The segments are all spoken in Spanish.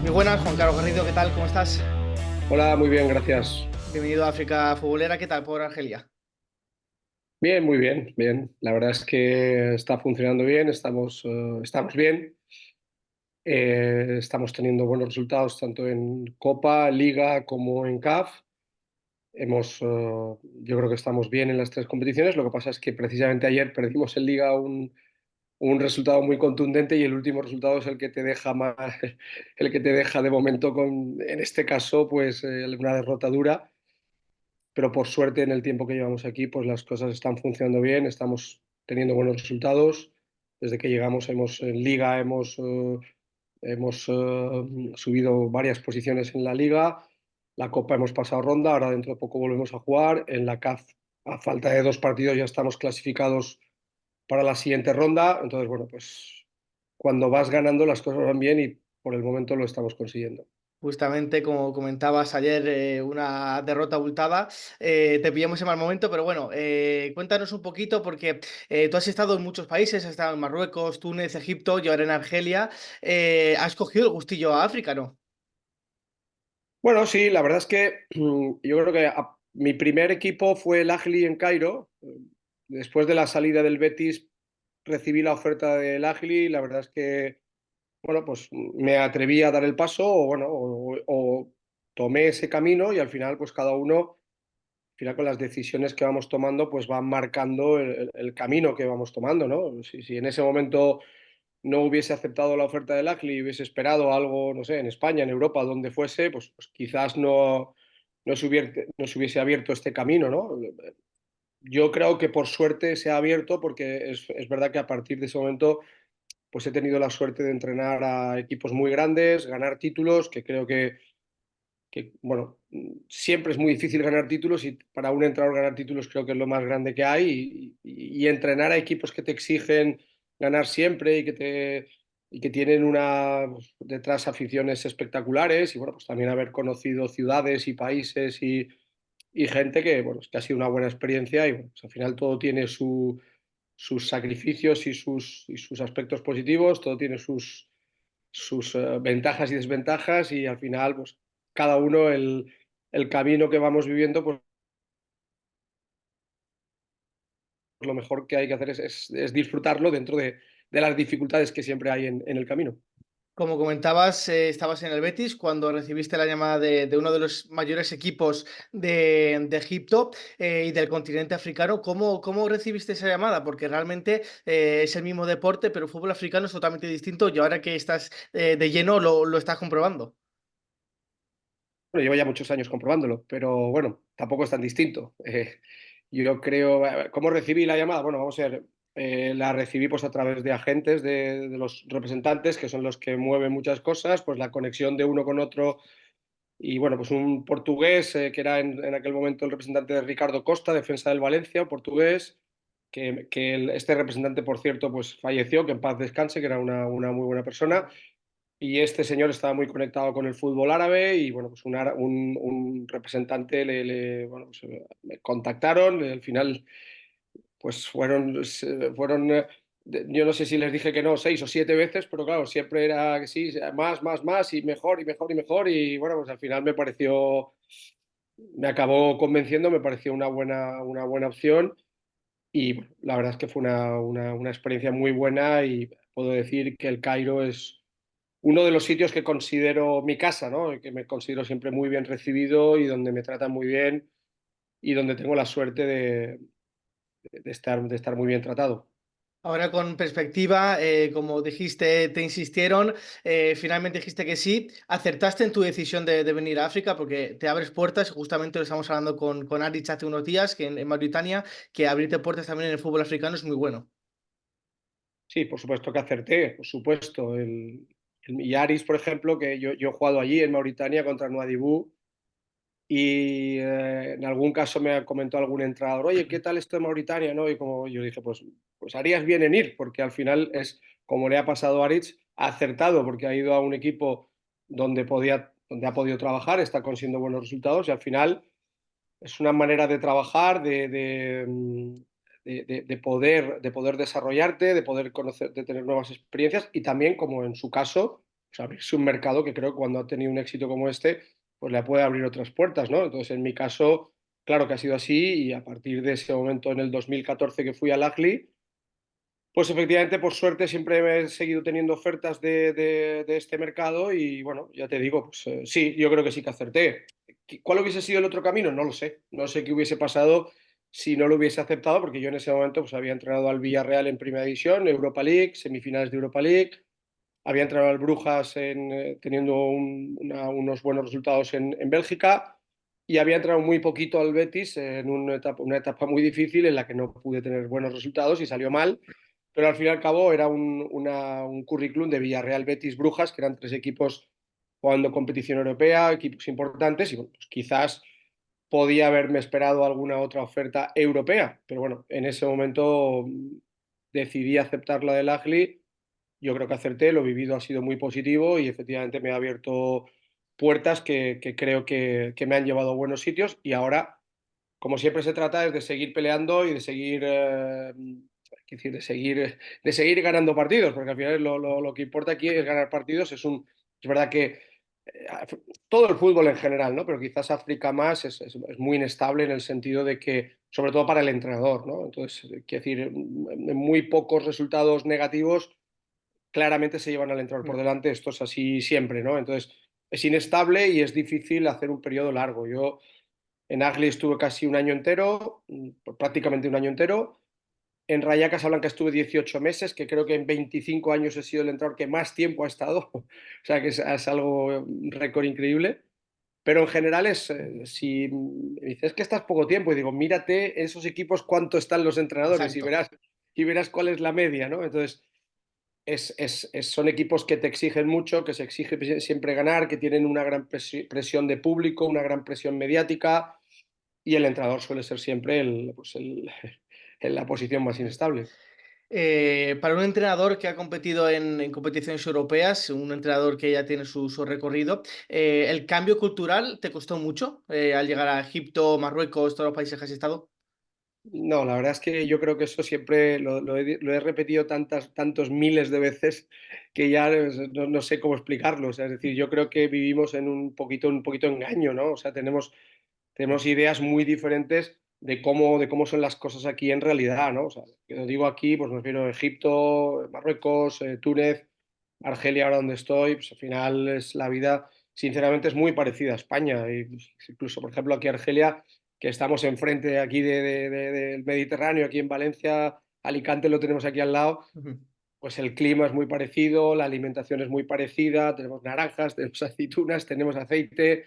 Muy buenas, Juan Carlos Garrido, ¿qué tal? ¿Cómo estás? Hola, muy bien, gracias. Bienvenido a África Futbolera, ¿qué tal por Argelia? Bien, muy bien, bien. La verdad es que está funcionando bien, estamos bien. Estamos teniendo buenos resultados tanto en Copa, Liga como en CAF. Yo creo que estamos bien en las tres competiciones. Lo que pasa es que precisamente ayer perdimos en Liga un resultado muy contundente y el último resultado es el que te deja más, el que te deja de momento en este caso, pues una derrota dura. Pero por suerte en el tiempo que llevamos aquí, pues las cosas están funcionando bien, estamos teniendo buenos resultados. Desde que llegamos en Liga hemos subido varias posiciones en la Liga, la Copa hemos pasado ronda, ahora dentro de poco volvemos a jugar, en la CAF a falta de dos partidos ya estamos clasificados para la siguiente ronda, entonces bueno, pues cuando vas ganando las cosas van bien y por el momento lo estamos consiguiendo. Justamente, como comentabas ayer, una derrota abultada. Te pillamos en mal momento, pero bueno, cuéntanos un poquito, porque tú has estado en muchos países, has estado en Marruecos, Túnez, Egipto y ahora en Argelia. ¿Has cogido el gustillo a África, no? Bueno, sí, la verdad es que yo creo que mi primer equipo fue el Ahly en Cairo. Después de la salida del Betis recibí la oferta del Ahly y la verdad es que, bueno, pues me atreví a dar el paso o tomé ese camino y al final, pues cada uno, al final con las decisiones que vamos tomando, pues van marcando el camino que vamos tomando, ¿no? Si en ese momento no hubiese aceptado la oferta del Acli y hubiese esperado algo, no sé, en España, en Europa, donde fuese, pues quizás no se hubiese abierto este camino, ¿no? Yo creo que por suerte se ha abierto porque es verdad que a partir de ese momento pues he tenido la suerte de entrenar a equipos muy grandes, ganar títulos, que creo bueno, siempre es muy difícil ganar títulos y para un entrenador ganar títulos creo que es lo más grande que hay y entrenar a equipos que te exigen ganar siempre y que tienen detrás aficiones espectaculares y bueno, pues también haber conocido ciudades y países y gente que, bueno, es que ha sido una buena experiencia y bueno, pues al final todo tiene sus sacrificios y sus aspectos positivos, todo tiene sus ventajas y desventajas y al final, pues cada uno el camino que vamos viviendo, pues lo mejor que hay que hacer es disfrutarlo dentro de las dificultades que siempre hay en el camino. Como comentabas, estabas en el Betis cuando recibiste la llamada de uno de los mayores equipos de Egipto y del continente africano. ¿Cómo recibiste esa llamada? Porque realmente es el mismo deporte, pero el fútbol africano es totalmente distinto y ahora que estás de lleno lo estás comprobando. Bueno, llevo ya muchos años comprobándolo, pero bueno, tampoco es tan distinto. Yo creo, ¿cómo recibí la llamada? Bueno, vamos a ver, la recibí pues a través de agentes de los representantes, que son los que mueven muchas cosas, pues la conexión de uno con otro. Y bueno, pues un portugués que era en aquel momento el representante de Ricardo Costa, defensa del Valencia, un portugués, este representante, por cierto, pues falleció, que en paz descanse, que era una muy buena persona. Y este señor estaba muy conectado con el fútbol árabe y bueno, pues un representante bueno, pues, me contactaron. Al final, pues yo no sé si les dije que no 6 o 7 veces, pero claro, siempre era que sí, más y mejor y mejor y mejor. Y bueno, pues al final me acabó convenciendo, me pareció una buena opción. Y bueno, la verdad es que fue una experiencia muy buena y puedo decir que el Cairo es uno de los sitios que considero mi casa, ¿no? Que me considero siempre muy bien recibido y donde me tratan muy bien y donde tengo la suerte de estar muy bien tratado. Ahora con perspectiva, como dijiste, te insistieron, finalmente dijiste que sí, acertaste en tu decisión de venir a África porque te abres puertas, justamente lo estamos hablando con Aritz hace unos días, que en Mauritania, que abrirte puertas también en el fútbol africano es muy bueno. Sí, por supuesto que acerté, por supuesto. El Millaris, por ejemplo, que yo he jugado allí en Mauritania contra Nouadhibou y en algún caso me comentó algún entrenador, oye, ¿qué tal esto en Mauritania? ¿No? Y como yo dije, pues harías bien en ir, porque al final es como le ha pasado a Aritz, ha acertado porque ha ido a un equipo donde ha podido trabajar, está consiguiendo buenos resultados y al final es una manera de trabajar, de poder desarrollarte, de poder conocer, de tener nuevas experiencias y también, como en su caso, pues, abrirse un mercado que creo que cuando ha tenido un éxito como este, pues le puede abrir otras puertas, ¿no? Entonces, en mi caso, claro que ha sido así y a partir de ese momento, en el 2014 que fui al Ahly, pues efectivamente, por suerte, siempre he seguido teniendo ofertas de este mercado y bueno, ya te digo, pues sí, yo creo que sí que acerté. ¿Cuál hubiese sido el otro camino? No lo sé. No sé qué hubiese pasado si no lo hubiese aceptado, porque yo en ese momento pues, había entrenado al Villarreal en Primera División, Europa League, semifinales de Europa League, había entrenado al Brujas teniendo unos buenos resultados en Bélgica y había entrado muy poquito al Betis en una etapa muy difícil en la que no pude tener buenos resultados y salió mal, pero al fin y al cabo era un currículum de Villarreal, Betis, Brujas, que eran tres equipos jugando competición europea, equipos importantes, y bueno, pues quizás podía haberme esperado alguna otra oferta europea, pero bueno, en ese momento decidí aceptar la del Ahly. Yo creo que acerté, lo vivido ha sido muy positivo y efectivamente me ha abierto puertas que creo que me han llevado a buenos sitios y ahora, como siempre se trata, es de seguir peleando y de seguir, decir, de seguir ganando partidos, porque al final lo que importa aquí es ganar partidos. Es verdad que todo el fútbol en general, ¿no? Pero quizás África más es muy inestable en el sentido de que, sobre todo para el entrenador, ¿no? Entonces, quiero decir, muy pocos resultados negativos claramente se llevan al entrenador por Mm. delante. Esto es así siempre, ¿no? Entonces, es inestable y es difícil hacer un periodo largo. Yo en Agli estuve casi un año entero, prácticamente un año entero. En Rayo Casablanca estuve 18 meses, que creo que en 25 años he sido el entrenador que más tiempo ha estado. O sea que es algo, un récord increíble. Pero en general si me dices que estás poco tiempo y digo, mírate esos equipos cuánto están los entrenadores Exacto. y verás cuál es la media, ¿no? Entonces, son equipos que te exigen mucho, que se exige siempre ganar, que tienen una gran presión de público, una gran presión mediática y el entrenador suele ser siempre en la posición más Mm. inestable. Para un entrenador que ha competido en competiciones europeas, un entrenador que ya tiene su recorrido, ¿el cambio cultural te costó mucho al llegar a Egipto, Marruecos, todos los países que has estado? No, la verdad es que yo creo que eso siempre lo he repetido tantos miles de veces que ya no sé cómo explicarlo. O sea, es decir, yo creo que vivimos en un poquito engaño, ¿no? O sea, tenemos ideas muy diferentes de cómo son las cosas aquí en realidad, ¿no? O sea, que lo digo aquí, pues me refiero a Egipto, Marruecos, Túnez, Argelia, ahora donde estoy, pues al final es la vida, sinceramente, es muy parecida a España. Y, pues, incluso, por ejemplo, aquí Argelia, que estamos enfrente de aquí del Mediterráneo, aquí en Valencia, Alicante lo tenemos aquí al lado, Ujú. pues el clima es muy parecido, la alimentación es muy parecida, tenemos naranjas, tenemos aceitunas, tenemos aceite.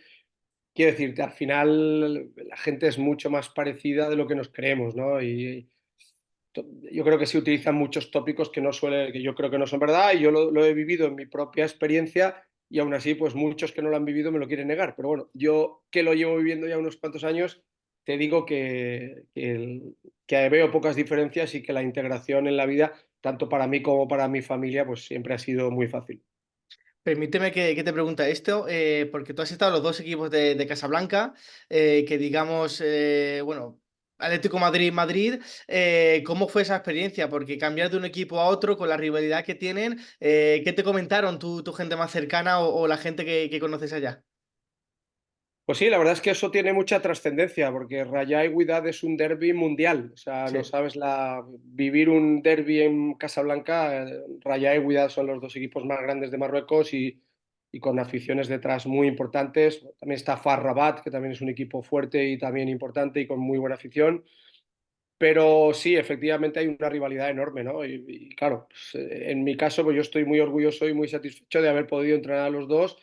Quiero decirte, al final la gente es mucho más parecida de lo que nos creemos, ¿no? Y yo creo que se utilizan muchos tópicos que yo creo que no son verdad y yo lo he vivido en mi propia experiencia y aún así, pues muchos que no lo han vivido me lo quieren negar. Pero bueno, yo que lo llevo viviendo ya unos cuantos años, te digo que veo pocas diferencias y que la integración en la vida, tanto para mí como para mi familia, pues siempre ha sido muy fácil. Permíteme que te pregunte esto, porque tú has estado en los dos equipos de Casablanca, que digamos, bueno, Atlético Madrid, ¿cómo fue esa experiencia? Porque cambiar de un equipo a otro con la rivalidad que tienen, ¿qué te comentaron tu gente más cercana o la gente que conoces allá? Pues sí, la verdad es que eso tiene mucha trascendencia, porque Rayá y Wydad es un derbi mundial. O sea, no Sí. sabes vivir un derbi en Casablanca. Rayá y Wydad son los dos equipos más grandes de Marruecos y con aficiones detrás muy importantes. También está FAR Rabat, que también es un equipo fuerte y también importante y con muy buena afición. Pero sí, efectivamente hay una rivalidad enorme, ¿no? Y claro, pues, en mi caso, pues yo estoy muy orgulloso y muy satisfecho de haber podido entrenar a los dos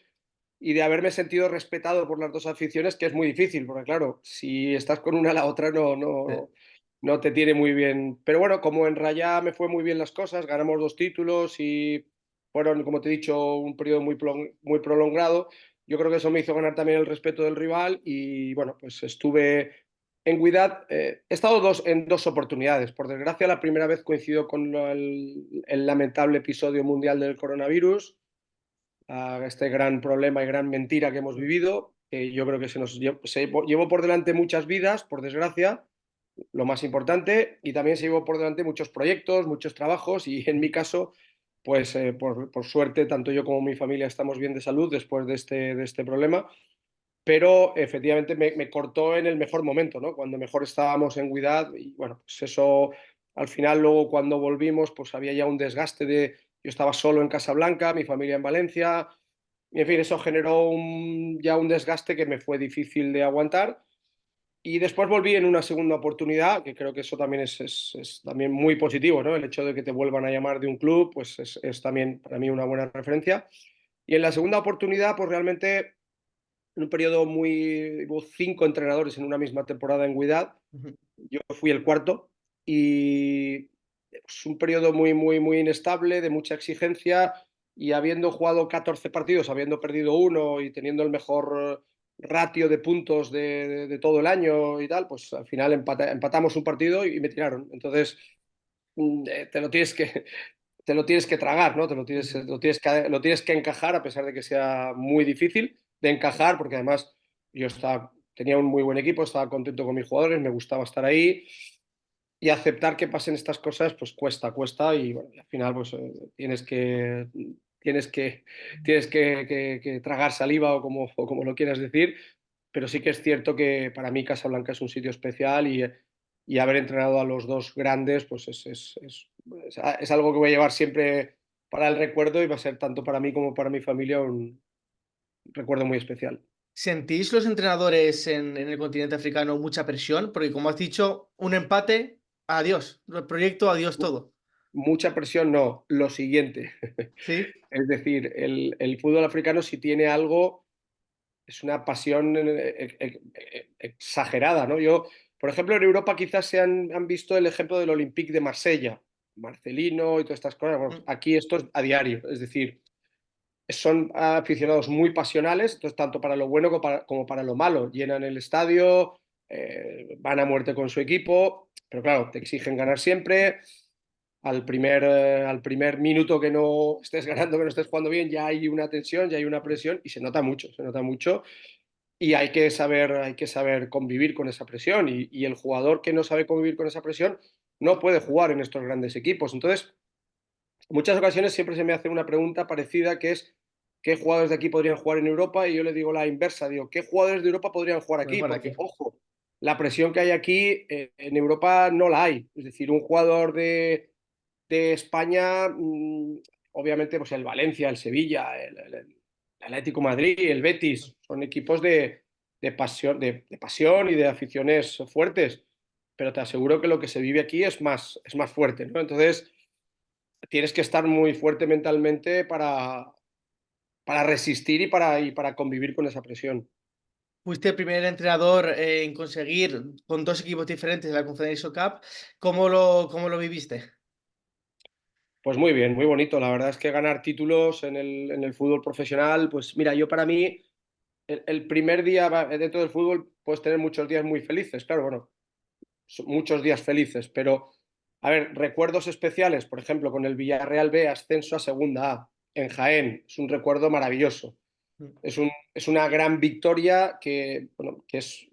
y de haberme sentido respetado por las dos aficiones, que es muy difícil, porque claro, si estás con una, la otra Sí. no te tiene muy bien. Pero bueno, como en Raya me fue muy bien las cosas, ganamos dos títulos y fueron, como te he dicho, un periodo muy prolongado. Yo creo que eso me hizo ganar también el respeto del rival y bueno, pues estuve en Wydad. He estado en dos oportunidades. Por desgracia, la primera vez coincidió con el lamentable episodio mundial del coronavirus, a este gran problema y gran mentira que hemos Mm. vivido. Yo creo que se llevó por delante muchas vidas, por desgracia, lo más importante, y también se llevó por delante muchos proyectos, muchos trabajos, y en mi caso pues por suerte, tanto yo como mi familia estamos bien de salud después de este problema, pero efectivamente me cortó en el mejor momento, ¿no? Cuando mejor estábamos en Wydad y bueno, pues eso al final luego cuando volvimos pues había ya un desgaste de, yo estaba solo en Casablanca, mi familia en Valencia, y en fin, eso generó ya un desgaste que me fue difícil de aguantar. Y después volví en una segunda oportunidad, que creo que eso también es también muy positivo, ¿no? El hecho de que te vuelvan a llamar de un club, pues es también para mí una buena referencia. Y en la segunda oportunidad, pues realmente en un periodo muy... Hubo 5 entrenadores en una misma temporada en Wydad, Ujú. yo fui el cuarto y es un periodo muy, muy, muy inestable, de mucha exigencia y habiendo jugado 14 partidos, habiendo perdido uno y teniendo el mejor ratio de puntos de todo el año y tal, pues al final empatamos un partido y me tiraron. Entonces, te lo tienes que, te lo tienes que tragar, ¿no? Ujú. Lo tienes que encajar a pesar de que sea muy difícil de encajar, porque además tenía un muy buen equipo, estaba contento con mis jugadores, me gustaba estar ahí y aceptar que pasen estas cosas, pues cuesta y bueno, y al final pues tienes que, que tragar saliva o como lo quieras decir, pero sí que es cierto que para mí Casablanca es un sitio especial y haber entrenado a los dos grandes, pues es algo que voy a llevar siempre para el recuerdo y va a ser tanto para mí como para mi familia un recuerdo muy especial. ¿Sentís los entrenadores en el continente africano mucha presión? Porque como has dicho, un empate, adiós, el proyecto, adiós todo. Mucha presión, no, lo siguiente. ¿Sí? Es decir, el fútbol africano si tiene algo, es una pasión exagerada, ¿no? Yo, por ejemplo, en Europa quizás han visto el ejemplo del Olympique de Marsella, Marcelino y todas estas cosas. Bueno, Mm. aquí esto es a diario, es decir, son aficionados muy pasionales, entonces tanto para lo bueno como para lo malo. Llenan el estadio, van a muerte con su equipo, pero claro, te exigen ganar siempre. Al primer minuto que no estés ganando, que no estés jugando bien, ya hay una tensión, ya hay una presión y se nota mucho y hay que saber convivir con esa presión y el jugador que no sabe convivir con esa presión no puede jugar en estos grandes equipos. Entonces, en muchas ocasiones siempre se me hace una pregunta parecida que es ¿qué jugadores de aquí podrían jugar en Europa? Y yo le digo la inversa, digo, ¿qué jugadores de Europa podrían jugar aquí? Mejor Porque, aquí. ojo, la presión que hay aquí en Europa no la hay. Es decir, un jugador de España, obviamente, pues el Valencia, el Sevilla, el Atlético de Madrid, el Betis, son equipos de pasión y de aficiones fuertes, pero te aseguro que lo que se vive aquí es más fuerte, ¿no? Entonces, tienes que estar muy fuerte mentalmente para resistir y para convivir con esa presión. Fuiste el primer entrenador en conseguir con dos equipos diferentes la Confederation Cup. Cómo lo viviste? Pues muy bien, muy bonito. La verdad es que ganar títulos en el fútbol profesional, pues mira, yo para mí, el primer día dentro del fútbol puedes tener muchos días muy felices, claro, bueno, muchos días felices, pero a ver, recuerdos especiales, por ejemplo, con el Villarreal B, ascenso a Segunda A en Jaén, es un recuerdo maravilloso. Mm. Es una gran victoria bueno, que es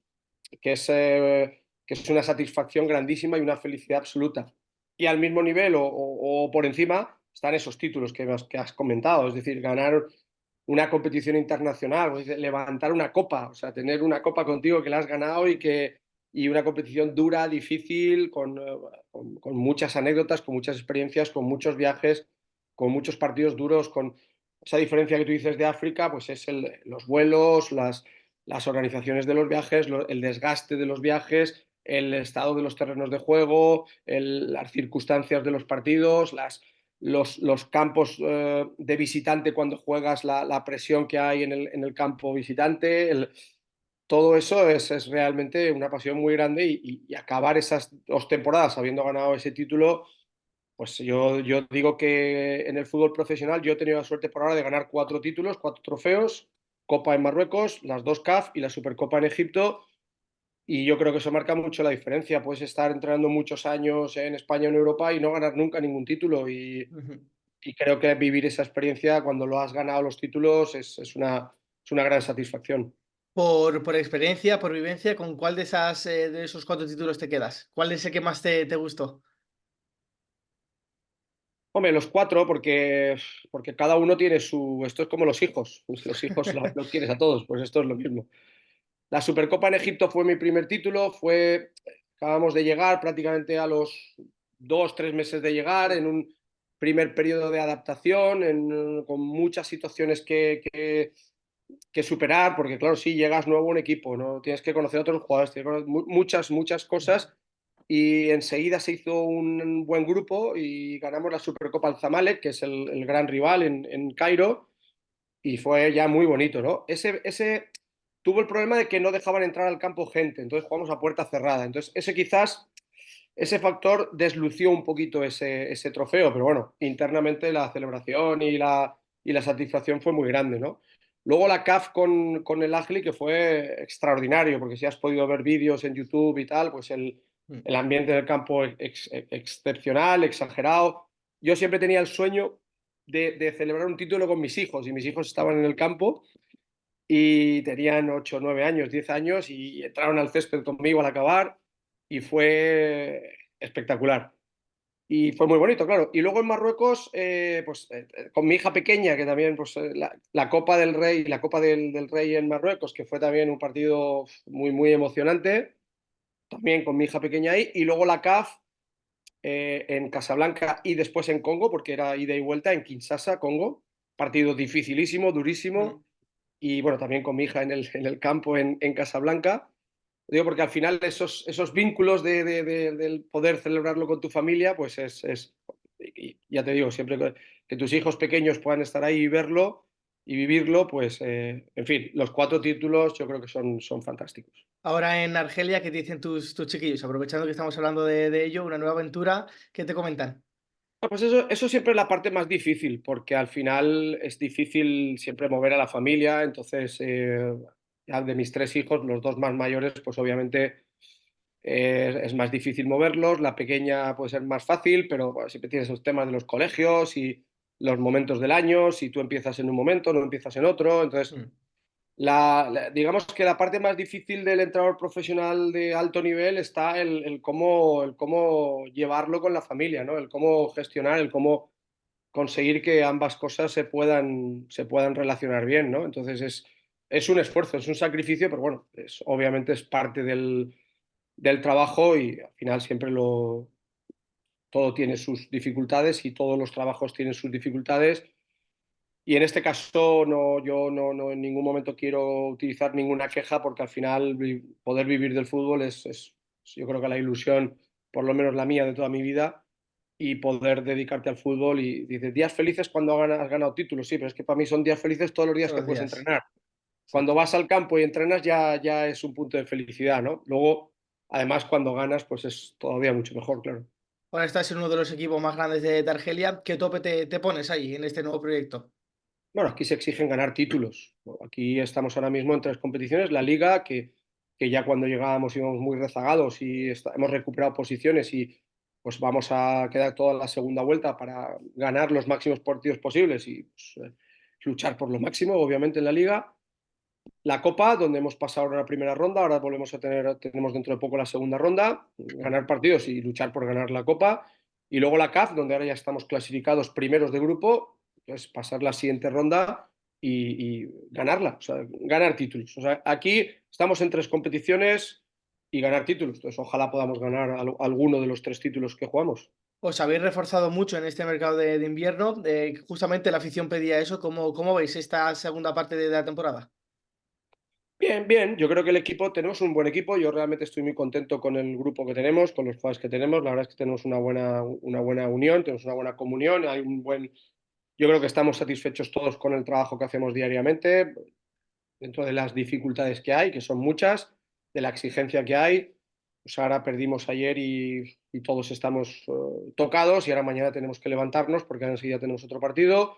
una satisfacción grandísima y una felicidad absoluta. Y al mismo nivel o por encima están esos títulos que has comentado, es decir, ganar una competición internacional, pues, levantar una copa, o sea, tener una copa contigo que la has ganado y una competición dura, difícil, con muchas anécdotas, con muchas experiencias, con muchos viajes, con muchos partidos duros, con esa diferencia que tú dices de África, pues es los vuelos, las organizaciones de los viajes, el desgaste de los viajes, el estado de los terrenos de juego, las circunstancias de los partidos, los campos de visitante cuando juegas, la presión que hay en el campo visitante, todo eso es realmente una pasión muy grande y acabar esas 2 temporadas habiendo ganado ese título, pues yo digo que en el fútbol profesional yo he tenido la suerte por ahora de ganar 4 títulos, 4 trofeos, Copa en Marruecos, las 2 CAF y la Supercopa en Egipto. Y yo creo que eso marca mucho la diferencia. Puedes estar entrenando muchos años en España o en Europa y no ganar nunca ningún título. Ujú. Y creo que vivir esa experiencia cuando lo has ganado los títulos es una gran satisfacción. Por experiencia, por vivencia, ¿con cuál de esos 4 títulos te quedas? ¿Cuál es el que más te gustó? Hombre, los cuatro, porque cada uno tiene su... Esto es como los hijos. Los hijos los quieres a todos, pues esto es lo mismo. La Supercopa en Egipto fue mi primer título, acabamos de llegar prácticamente a los 2, 3 meses de llegar, en un primer periodo de adaptación, con muchas situaciones que superar, porque claro, sí, llegas nuevo a un equipo, ¿no? Tienes que conocer a otros jugadores, tienes que conocer muchas cosas, y enseguida se hizo un buen grupo y ganamos la Supercopa al Zamalek, que es el gran rival en Cairo, y fue ya muy bonito, ¿no? Ese tuvo el problema de que no dejaban entrar al campo gente, entonces jugamos a puerta cerrada. Entonces, ese factor deslució un poquito ese trofeo, pero bueno, internamente la celebración y la satisfacción fue muy grande, ¿no? Luego la CAF con el Ahly, que fue extraordinario, porque si has podido ver vídeos en YouTube y tal, pues el ambiente del campo excepcional, exagerado. Yo siempre tenía el sueño de celebrar un título con mis hijos, y mis hijos estaban en el campo y tenían 8, 9 años, 10 años, y entraron al césped conmigo al acabar y fue espectacular. Y fue muy bonito, claro. Y luego en Marruecos, con mi hija pequeña, que también, pues, la Copa del Rey, la Copa del Rey en Marruecos, que fue también un partido muy, muy emocionante, también con mi hija pequeña ahí. Y luego la CAF en Casablanca y después en Congo, porque era ida y vuelta en Kinshasa, Congo. Partido dificilísimo, durísimo. Y bueno, también con mi hija en el campo en Casablanca. Digo, porque al final esos vínculos del poder celebrarlo con tu familia, pues y ya te digo, siempre que tus hijos pequeños puedan estar ahí y verlo y vivirlo, pues en fin, los 4 títulos yo creo que son fantásticos. Ahora en Argelia, ¿qué te dicen tus chiquillos? Aprovechando que estamos hablando de ello, una nueva aventura, ¿qué te comentan? Pues eso siempre es la parte más difícil, porque al final es difícil siempre mover a la familia. Entonces, ya de mis 3 hijos, los 2 más mayores, pues obviamente es más difícil moverlos. La pequeña puede ser más fácil, pero bueno, siempre tienes los temas de los colegios y los momentos del año, si tú empiezas en un momento, no empiezas en otro. Entonces, Mm. digamos que la parte más difícil del entrenador profesional de alto nivel está el cómo llevarlo con la familia, ¿no? El cómo gestionar, el cómo conseguir que ambas cosas se puedan relacionar bien, ¿no? Entonces es un esfuerzo, es un sacrificio, pero bueno, obviamente es parte del trabajo, y al final todo tiene sus dificultades y todos los trabajos tienen sus dificultades. Y en este caso yo no en ningún momento quiero utilizar ninguna queja, porque al final poder vivir del fútbol yo creo que la ilusión, por lo menos la mía de toda mi vida, y poder dedicarte al fútbol. Y dices, días felices cuando has ganado títulos, sí, pero es que para mí son días felices todos los días Todos que los puedes días. entrenar. Cuando Exacto. vas al campo y entrenas ya es un punto de felicidad, ¿no? Luego, además, cuando ganas, pues es todavía mucho mejor, claro. Ahora estás en uno de los equipos más grandes de Argelia. ¿Qué tope te pones ahí en este nuevo proyecto? Bueno, aquí se exigen ganar títulos. Bueno, aquí estamos ahora mismo en 3 competiciones. La Liga, que ya cuando llegábamos íbamos muy rezagados y hemos recuperado posiciones, y pues vamos a quedar toda la segunda vuelta para ganar los máximos partidos posibles y pues, luchar por lo máximo, obviamente, en la Liga. La Copa, donde hemos pasado ahora la primera ronda, ahora tenemos dentro de poco la segunda ronda, ganar partidos y luchar por ganar la Copa. Y luego la CAF, donde ahora ya estamos clasificados primeros de grupo, pues pasar la siguiente ronda y ganarla, o sea, ganar títulos. O sea, aquí estamos en 3 competiciones y ganar títulos. Entonces, ojalá podamos ganar alguno de los 3 títulos que jugamos. Os habéis reforzado mucho en este mercado de invierno. Justamente la afición pedía eso. ¿Cómo veis esta segunda parte de la temporada? Bien, bien, yo creo que el equipo, tenemos un buen equipo. Yo realmente estoy muy contento con el grupo que tenemos, con los jugadores que tenemos. La verdad es que tenemos una buena unión, tenemos una buena comunión, yo creo que estamos satisfechos todos con el trabajo que hacemos diariamente, dentro de las dificultades que hay, que son muchas, de la exigencia que hay. Pues ahora perdimos ayer y todos estamos tocados, y ahora mañana tenemos que levantarnos porque ahora enseguida tenemos otro partido.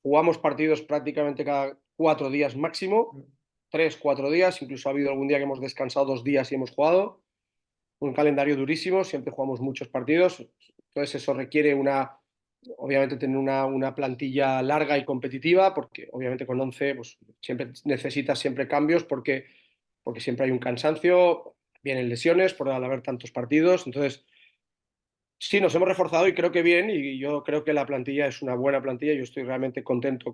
Jugamos partidos prácticamente cada 4 días máximo, 3, 4 días, incluso ha habido algún día que hemos descansado 2 días y hemos jugado. Un calendario durísimo, siempre jugamos muchos partidos, entonces eso requiere obviamente tener una plantilla larga y competitiva, porque obviamente con 11 pues, siempre necesitas siempre cambios, porque siempre hay un cansancio, vienen lesiones por al haber tantos partidos. Entonces Sí, nos hemos reforzado y creo que bien, y yo creo que la plantilla es una buena plantilla. Yo estoy realmente contento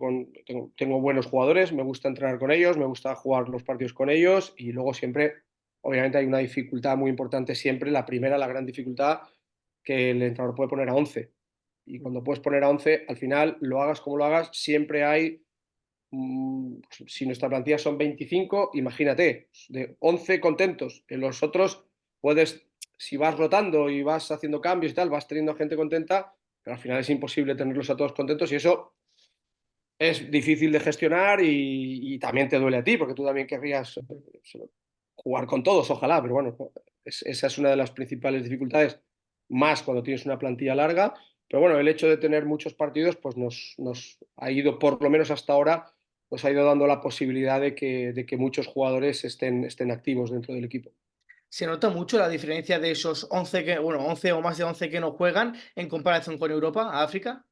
tengo buenos jugadores, me gusta entrenar con ellos, me gusta jugar los partidos con ellos y luego siempre, obviamente hay una dificultad muy importante siempre, la primera, la gran dificultad, que el entrenador puede poner a 11. Y cuando puedes poner a 11, al final, lo hagas como lo hagas, siempre hay, si nuestra plantilla son 25, imagínate, de 11 contentos, en los otros puedes, si vas rotando y vas haciendo cambios y tal, vas teniendo gente contenta, pero al final es imposible tenerlos a todos contentos y eso es difícil de gestionar y también te duele a ti, porque tú también querrías jugar con todos, ojalá, pero bueno, esa es una de las principales dificultades, más cuando tienes una plantilla larga. Pero bueno, el hecho de tener muchos partidos, pues nos ha ido, por lo menos hasta ahora, nos ha ido dando la posibilidad de que muchos jugadores estén activos dentro del equipo. ¿Se nota mucho la diferencia de esos 11 que, bueno, 11 o más de 11 que no juegan en comparación con Europa, África?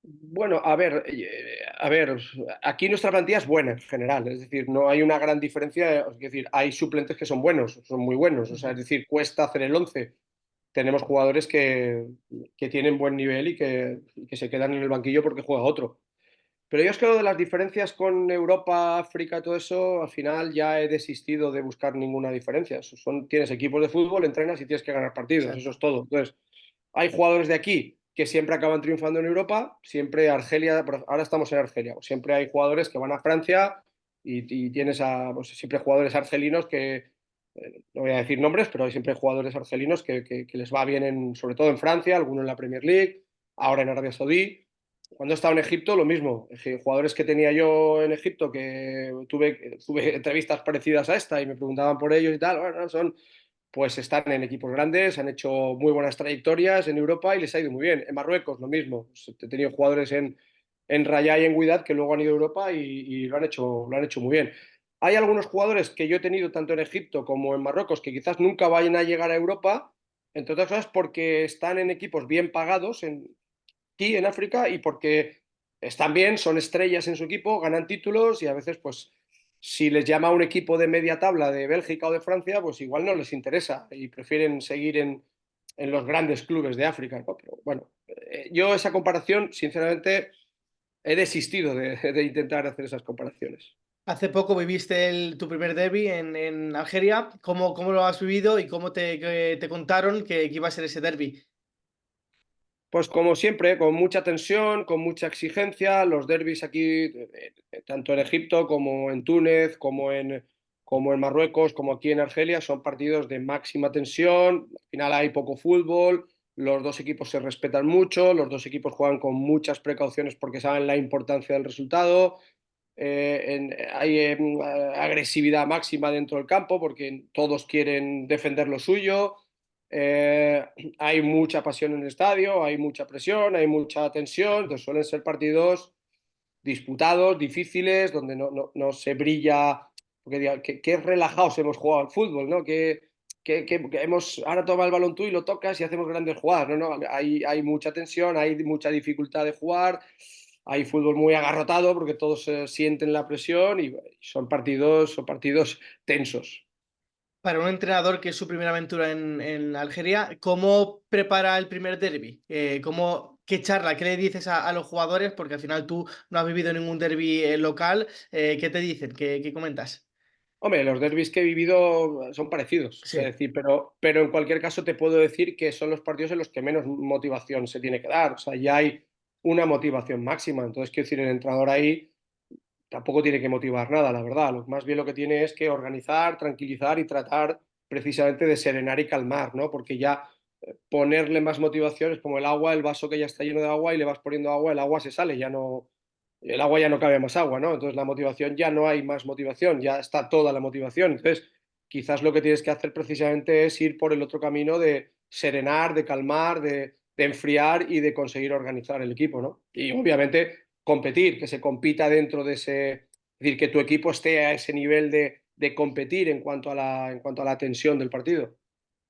Bueno, a ver, aquí nuestra plantilla es buena en general, es decir, no hay una gran diferencia, es decir, hay suplentes que son buenos, son muy buenos, o sea, es Ujú. decir, cuesta hacer el 11. Tenemos jugadores que tienen buen nivel y que se quedan en el banquillo porque juega otro. Pero yo es que lo de las diferencias con Europa, África, todo eso, al final ya he desistido de buscar ninguna diferencia. Tienes equipos de fútbol, entrenas y tienes que ganar partidos, eso Exacto. es todo. Entonces, hay jugadores de aquí que siempre acaban triunfando en Europa, siempre Argelia, ahora estamos en Argelia, pues siempre hay jugadores que van a Francia y tienes pues, siempre jugadores argelinos que, no voy a decir nombres, pero hay siempre jugadores argelinos que les va bien, sobre todo en Francia, algunos en la Premier League, ahora en Arabia Saudí. Cuando he estado en Egipto, lo mismo. Jugadores que tenía yo en Egipto, que tuve entrevistas parecidas a esta y me preguntaban por ellos y tal, bueno, pues están en equipos grandes, han hecho muy buenas trayectorias en Europa y les ha ido muy bien. En Marruecos, lo mismo. Pues he tenido jugadores en Raya y en Wydad que luego han ido a Europa y lo han hecho muy bien. Hay algunos jugadores que yo he tenido tanto en Egipto como en Marruecos que quizás nunca vayan a llegar a Europa, entre otras cosas porque están en equipos bien pagados aquí en África y porque están bien, son estrellas en su equipo, ganan títulos y a veces, pues, si les llama un equipo de media tabla de Bélgica o de Francia, pues igual no les interesa y prefieren seguir en los grandes clubes de África, ¿no? Pero bueno, yo esa comparación, sinceramente, he desistido de intentar hacer esas comparaciones. Hace poco viviste tu primer derbi en Algeria. ¿Cómo lo has vivido y cómo te contaron que iba a ser ese derbi? Pues como siempre, con mucha tensión, con mucha exigencia, los derbis aquí, tanto en Egipto como en Túnez, como en Marruecos, como aquí en Argelia, son partidos de máxima tensión. Al final hay poco fútbol, los dos equipos se respetan mucho, los dos equipos juegan con muchas precauciones porque saben la importancia del resultado. Hay agresividad máxima dentro del campo porque todos quieren defender lo suyo. Eh, Hay mucha pasión en el estadio, hay mucha presión, hay mucha tensión, entonces suelen ser partidos disputados, difíciles, donde no se brilla, porque diga, que relajados hemos jugado al fútbol, ¿no? Que hemos, ahora toma el balón tú y lo tocas y hacemos grandes jugadas, no, hay mucha tensión, hay mucha dificultad de jugar, hay fútbol muy agarrotado porque todos sienten la presión y son partidos tensos. Para un entrenador que es su primera aventura en Algeria, ¿cómo prepara el primer derbi? ¿Qué charla, qué le dices a los jugadores? Porque al final tú no has vivido ningún derbi local. ¿Qué te dicen? ¿Qué comentas? Hombre, los derbis que he vivido son parecidos, o sea, Sí. decir, pero en cualquier caso te puedo decir que son los partidos en los que menos motivación se tiene que dar, o sea, ya hay una motivación máxima, entonces quiero decir, el entrenador ahí tampoco tiene que motivar nada, la verdad, más bien lo que tiene es que organizar, tranquilizar y tratar precisamente de serenar y calmar, ¿no? Porque ya ponerle más motivación es como el agua, el vaso que ya está lleno de agua y le vas poniendo agua, el agua se sale, ya no, el agua ya no cabe más agua, ¿no? Entonces la motivación ya no hay más motivación, ya está toda la motivación. Entonces, quizás lo que tienes que hacer precisamente es ir por el otro camino de serenar, de calmar, de enfriar y de conseguir organizar el equipo, ¿no? Y obviamente competir, que se compita dentro de ese, es decir, que tu equipo esté a ese nivel de competir en cuanto a la tensión del partido.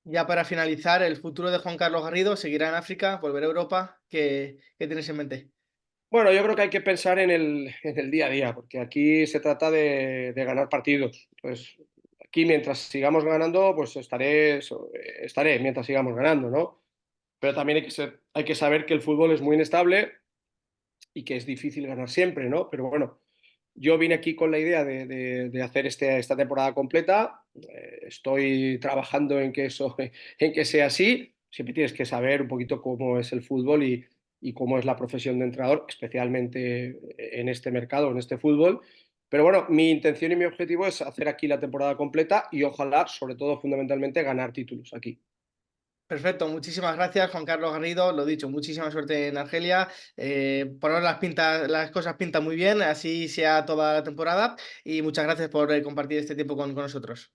Ya para finalizar, el futuro de Juan Carlos Garrido, ¿seguirá en África? ¿Volverá a Europa? ¿Qué tienes en mente? Bueno, yo creo que hay que pensar en el día a día, porque aquí se trata de ganar partidos. Entonces, aquí mientras sigamos ganando, pues estaré mientras sigamos ganando, ¿no? Pero también hay que saber que el fútbol es muy inestable y que es difícil ganar siempre, ¿no? Pero bueno, yo vine aquí con la idea de hacer esta temporada completa. Estoy trabajando en que eso, en que sea así. Siempre tienes que saber un poquito cómo es el fútbol y cómo es la profesión de entrenador, especialmente en este mercado, en este fútbol. Pero bueno, mi intención y mi objetivo es hacer aquí la temporada completa y ojalá, sobre todo, fundamentalmente, ganar títulos aquí. Perfecto, muchísimas gracias, Juan Carlos Garrido. Lo dicho, muchísima suerte en Argelia. Por ahora las cosas pintan muy bien, así sea toda la temporada. Y muchas gracias por compartir este tiempo con nosotros.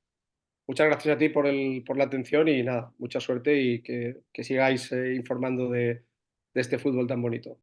Muchas gracias a ti por la atención y nada, mucha suerte y que sigáis informando de este fútbol tan bonito.